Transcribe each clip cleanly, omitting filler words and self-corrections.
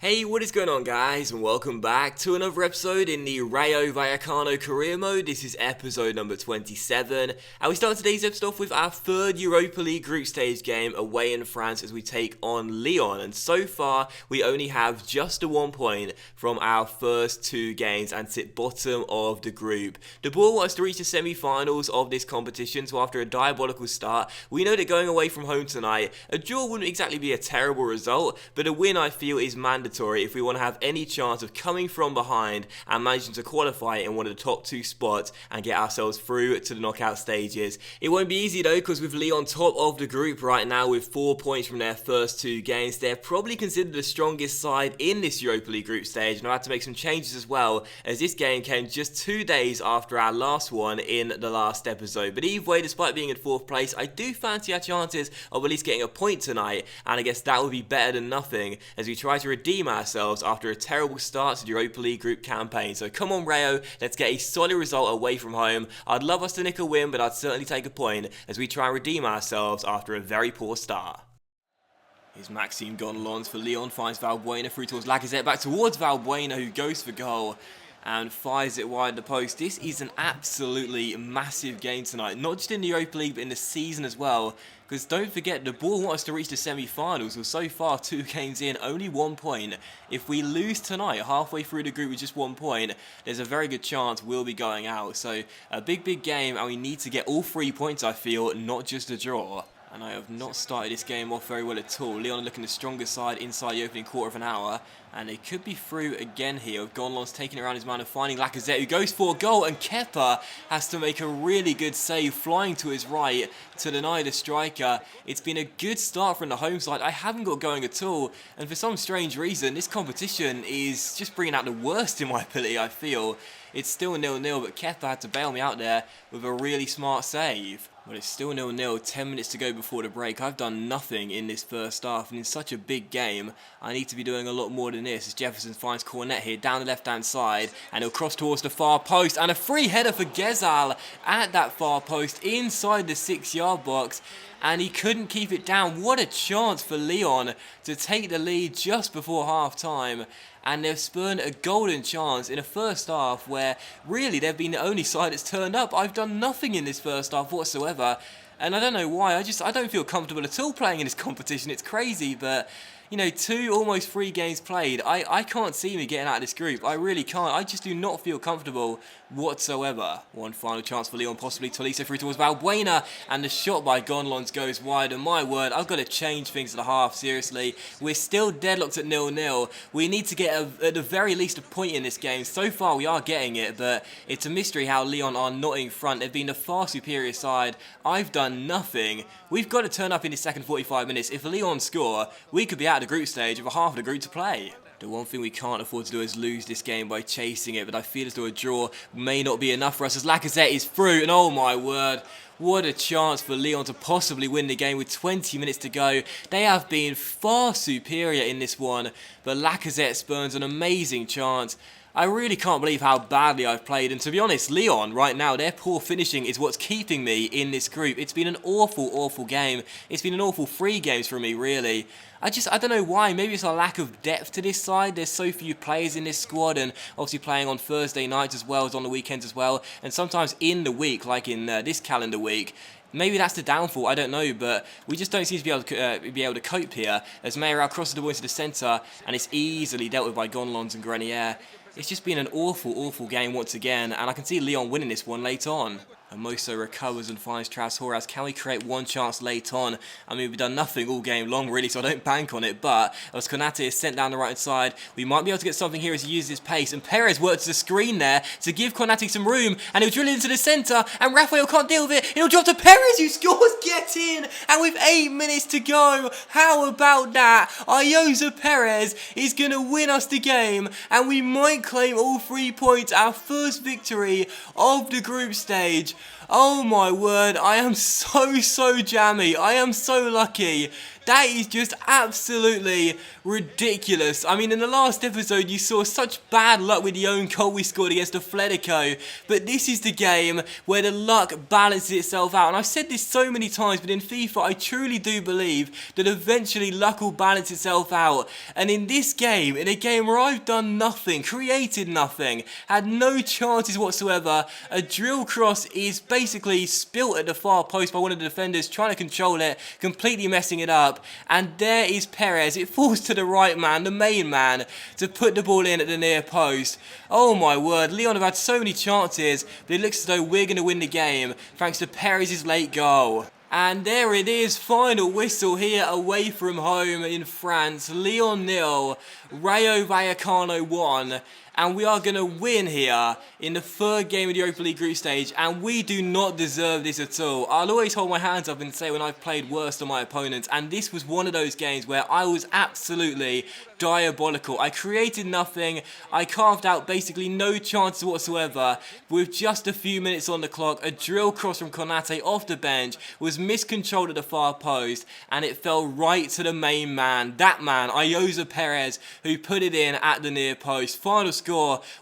Hey, what is going on, guys, and welcome back to another episode in the Rayo Vallecano career mode. This is episode number 27, and we start today's episode off with our third Europa League group stage game away in France as we take on Lyon. And so far, we only have just a 1 point from our first two games and sit bottom of the group. The ball wants to reach the semi-finals of this competition, so after a diabolical start, we know that going away from home tonight, a draw wouldn't exactly be a terrible result, but a win I feel is mandatory if we want to have any chance of coming from behind and managing to qualify in one of the top two spots and get ourselves through to the knockout stages. It won't be easy though, because with Lyon top of the group right now with 4 points from their first two games, they're probably considered the strongest side in this Europa League group stage, and I've had to make some changes as well, as this game came just 2 days after our last one in the last episode. But either way, despite being in 4th place, I do fancy our chances of at least getting a point tonight, and I guess that would be better than nothing as we try to redeem ourselves after a terrible start to the Europa League group campaign. So come on, Rayo, let's get a solid result away from home. I'd love us to nick a win, but I'd certainly take a point as we try and redeem ourselves after a very poor start. Here's Maxime Gonlons for Lyon, finds Valbuena through towards Lacazette, back towards Valbuena, who goes for goal and fires it wide the post. This is an absolutely massive game tonight, not just in the Europa League but in the season as well, because don't forget the ball wants to reach the semi-finals. Well, so far 2 games in, only 1 point. If we lose tonight halfway through the group with just 1 point, there's a very good chance we'll be going out. So a big game, and we need to get all 3 points, I feel, not just a draw. And I have not started this game off very well at all. Lyon are looking the stronger side inside the opening quarter of an hour, and they could be through again here with Gonlons taking it around his man and finding Lacazette, who goes for a goal, and Kepa has to make a really good save flying to his right to deny the striker. It's been a good start from the home side. I haven't got going at all, and for some strange reason this competition is just bringing out the worst in my ability, I feel. It's still 0-0, but Kepa had to bail me out there with a really smart save. But it's still 0-0, 10 minutes to go before the break. I've done nothing in this first half, and in such a big game, I need to be doing a lot more than this. As Jefferson finds Cornet here, down the left-hand side, and he'll cross towards the far post, and a free header for Ghezal at that far post, inside the 6-yard box, and he couldn't keep it down. What a chance for Lyon to take the lead just before half-time. And they've spurned a golden chance in a first half where really they've been the only side that's turned up. I've done nothing in this first half whatsoever, and I don't know why. I don't feel comfortable at all playing in this competition. It's crazy, but you know, 2 almost 3 games played. I can't see me getting out of this group. I really can't. I just do not feel comfortable whatsoever. One final chance for Lyon, possibly Tolisso through towards Valbuena, and the shot by Gonlons goes wide. And my word, I've got to change things at the half, seriously. We're still deadlocked at 0-0. We need to get at the very least a point in this game. So far we are getting it, but it's a mystery how Lyon are not in front. They've been the far superior side. I've done nothing. We've got to turn up in the second 45 minutes. If Lyon score, we could be out of the group stage with a half of the group to play. The one thing we can't afford to do is lose this game by chasing it, but I feel as though a draw may not be enough for us as Lacazette is through, and oh my word, what a chance for Lyon to possibly win the game with 20 minutes to go. They have been far superior in this one, but Lacazette spurns an amazing chance. I really can't believe how badly I've played, and to be honest, Lyon right now, their poor finishing is what's keeping me in this group. It's been an awful game. It's been an awful 3 games for me, really. I don't know why. Maybe it's a lack of depth to this side. There's so few players in this squad, and obviously playing on Thursday nights as well as on the weekends as well, and sometimes in the week, like in this calendar week. Maybe that's the downfall, I don't know, but we just don't seem to be able to cope here, as Mayoral crosses the ball into the centre, and it's easily dealt with by Gonlons and Grenier. It's just been an awful game once again, and I can see Lyon winning this one late on. Hermoso recovers and finds Tras Horaz. Can we create one chance late on? I mean, we've done nothing all game long, really, so I don't bank on it, but as Konate is sent down the right-hand side, we might be able to get something here as he uses his pace, and Perez works the screen there to give Konate some room, and he'll drill it into the centre, and Rafael can't deal with it. He'll drop to Perez, who scores, get in, and with 8 minutes to go, how about that? Ayoza Perez is going to win us the game, and we might claim all 3 points, our first victory of the group stage. Oh my word, I am so jammy. I am so lucky. That is just absolutely ridiculous. I mean, in the last episode, you saw such bad luck with the own goal we scored against Atletico, but this is the game where the luck balances itself out. And I've said this so many times, but in FIFA, I truly do believe that eventually luck will balance itself out. And in this game, in a game where I've done nothing, created nothing, had no chances whatsoever, a drill cross is basically spilt at the far post by one of the defenders trying to control it, completely messing it up. And there is Perez. It falls to the right man, the main man, to put the ball in at the near post. Oh my word, Lyon have had so many chances, but it looks as though we're going to win the game thanks to Perez's late goal. And there it is, final whistle here away from home in France. Lyon 0, Rayo Vallecano 1. And we are going to win here in the third game of the Europa League group stage, and we do not deserve this at all. I'll always hold my hands up and say when I've played worse than my opponents, and this was one of those games where I was absolutely diabolical. I created nothing, I carved out basically no chances whatsoever. With just a few minutes on the clock, a drill cross from Konate off the bench was miscontrolled at the far post, and it fell right to the main man, that man, Ayoza Perez, who put it in at the near post. Final score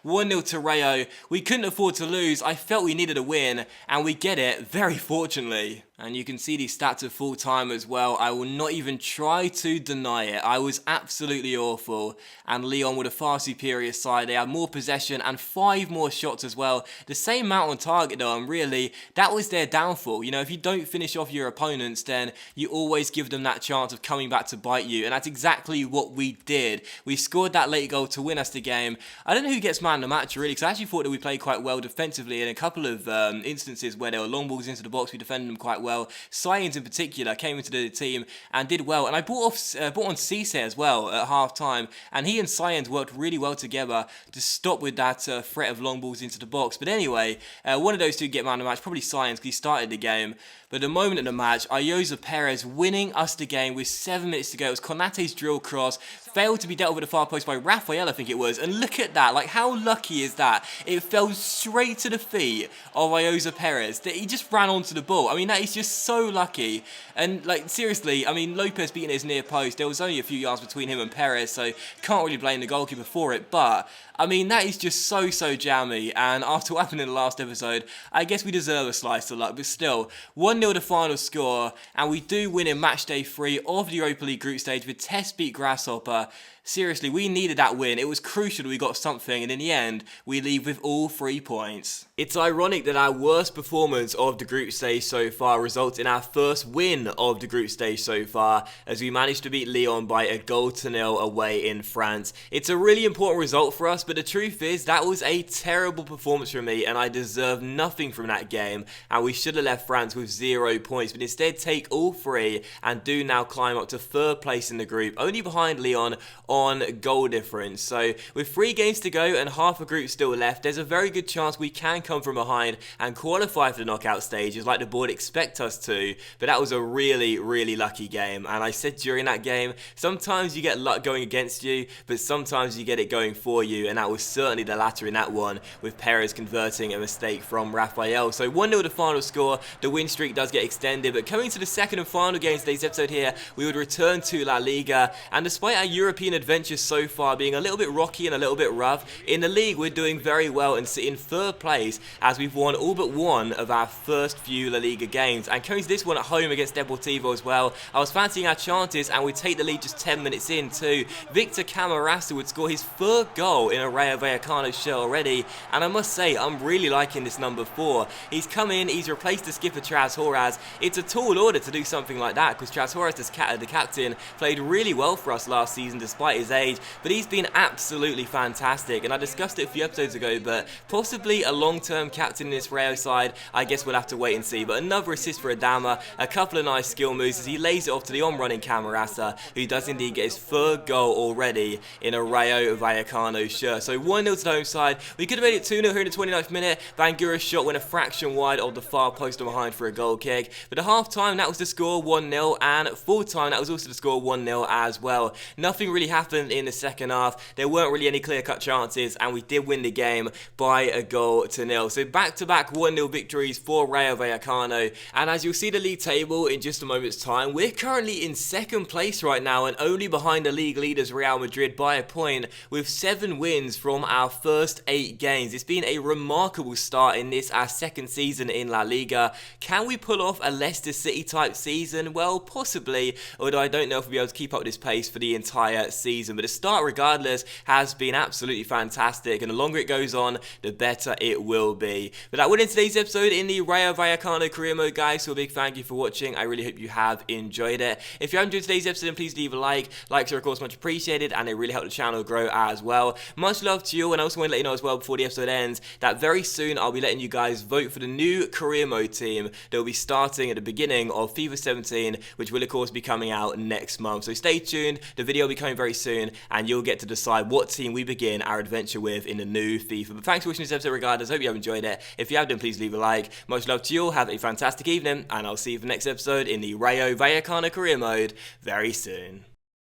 1-0 to Rayo. We couldn't afford to lose. I felt we needed a win, and we get it very fortunately. And you can see these stats at full time as well. I will not even try to deny it. I was absolutely awful. And Lyon with a far superior side. They had more possession and 5 more shots as well. The same amount on target though, and really, that was their downfall. You know, if you don't finish off your opponents, then you always give them that chance of coming back to bite you. And that's exactly what we did. We scored that late goal to win us the game. I don't know who gets man of the match really, because I actually thought that we played quite well defensively in a couple of instances where there were long balls into the box. We defended them quite well. Science in particular came into the team and did well, and I brought on Cisse as well at half time, and he and Science worked really well together to stop with that threat of long balls into the box. But anyway, one of those two get man of the match, probably Science, because he started the game. But the moment of the match, Ayoza Perez winning us the game with 7 minutes to go. It was Konate's drill cross, failed to be dealt with at the far post by Rafael, I think it was. And look at that, like how lucky is that? It fell straight to the feet of Ayoza Perez. He just ran onto the ball. I mean, that is just so lucky. And like seriously, I mean, Lopez beating his near post, there was only a few yards between him and Perez, so can't really blame the goalkeeper for it. But I mean, that is just so jammy, and after what happened in the last episode, I guess we deserve a slice of luck, but still, 1-0 the final score, and we do win in match day 3 of the Europa League group stage with Test beat Grasshopper. Seriously, we needed that win. It was crucial that we got something, and in the end, we leave with all 3 points. It's ironic that our worst performance of the group stage so far results in our first win of the group stage so far, as we managed to beat Lyon by a 0-0 away in France. It's a really important result for us, but the truth is, that was a terrible performance from me, and I deserve nothing from that game, and we should have left France with 0 points, but instead take all 3, and do now climb up to 3rd place in the group, only behind Lyon on goal difference. So with 3 games to go and half a group still left, there's a very good chance we can come from behind and qualify for the knockout stages like the board expect us to. But that was a really lucky game, and I said during that game, sometimes you get luck going against you, but sometimes you get it going for you, and that was certainly the latter in that one, with Perez converting a mistake from Rafael. So 1-0 the final score. The win streak does get extended, but coming to the second and final game of today's episode here, we would return to La Liga, and despite our European adventures so far being a little bit rocky and a little bit rough, in the league we're doing very well and sit in 3rd place as we've won all but one of our first few La Liga games. And coming to this one at home against Deportivo as well, I was fancying our chances, and we take the lead just 10 minutes in too. Victor Camarasa would score his 3rd goal in a Rayo Vallecano shirt already, and I must say I'm really liking this number 4. He's come in, he's replaced the skipper Tras Horaz. It's a tall order to do something like that, because Tras Horaz, the captain, played really well for us last season despite his age, but he's been absolutely fantastic, and I discussed it a few episodes ago, but possibly a long-term captain in this Rayo side, I guess we'll have to wait and see. But another assist for Adama, a couple of nice skill moves as he lays it off to the on-running Camarasa, who does indeed get his 3rd goal already in a Rayo Vallecano shirt. So 1-0 to the home side. We could have made it 2-0 here in the 29th minute. Bangura's shot went a fraction wide of the far post and behind for a goal kick, but at half-time that was the score 1-0, and at full-time that was also the score 1-0 as well. Nothing really happened happened in the second half. There weren't really any clear-cut chances, and we did win the game by 1-0. So back-to-back 1-0 victories for Rayo Vallecano, and as you'll see the league table in just a moment's time, we're currently in second place right now and only behind the league leaders Real Madrid by a point, with 7 wins from our first 8 games. It's been a remarkable start in this, our second season in La Liga. Can we pull off a Leicester City type season? Well, possibly, although I don't know if we'll be able to keep up this pace for the entire season. But the start, regardless, has been absolutely fantastic, and the longer it goes on, the better it will be. But that would end today's episode in the Rayo Vallecano career mode, guys. So a big thank you for watching. I really hope you have enjoyed it. If you have enjoyed today's episode, then please leave a like. Likes are, of course, much appreciated, and they really help the channel grow as well. Much love to you, and I also want to let you know as well, before the episode ends, that very soon I'll be letting you guys vote for the new career mode team that will be starting at the beginning of FIFA 17, which will, of course, be coming out next month. So stay tuned. The video will be coming very soon, and you'll get to decide what team we begin our adventure with in the new FIFA. But thanks for watching this episode regardless. Hope you have enjoyed it. If you have, then please leave a like. Much love to you all. Have a fantastic evening, and I'll see you for the next episode in the Rayo Vallecano career mode very soon.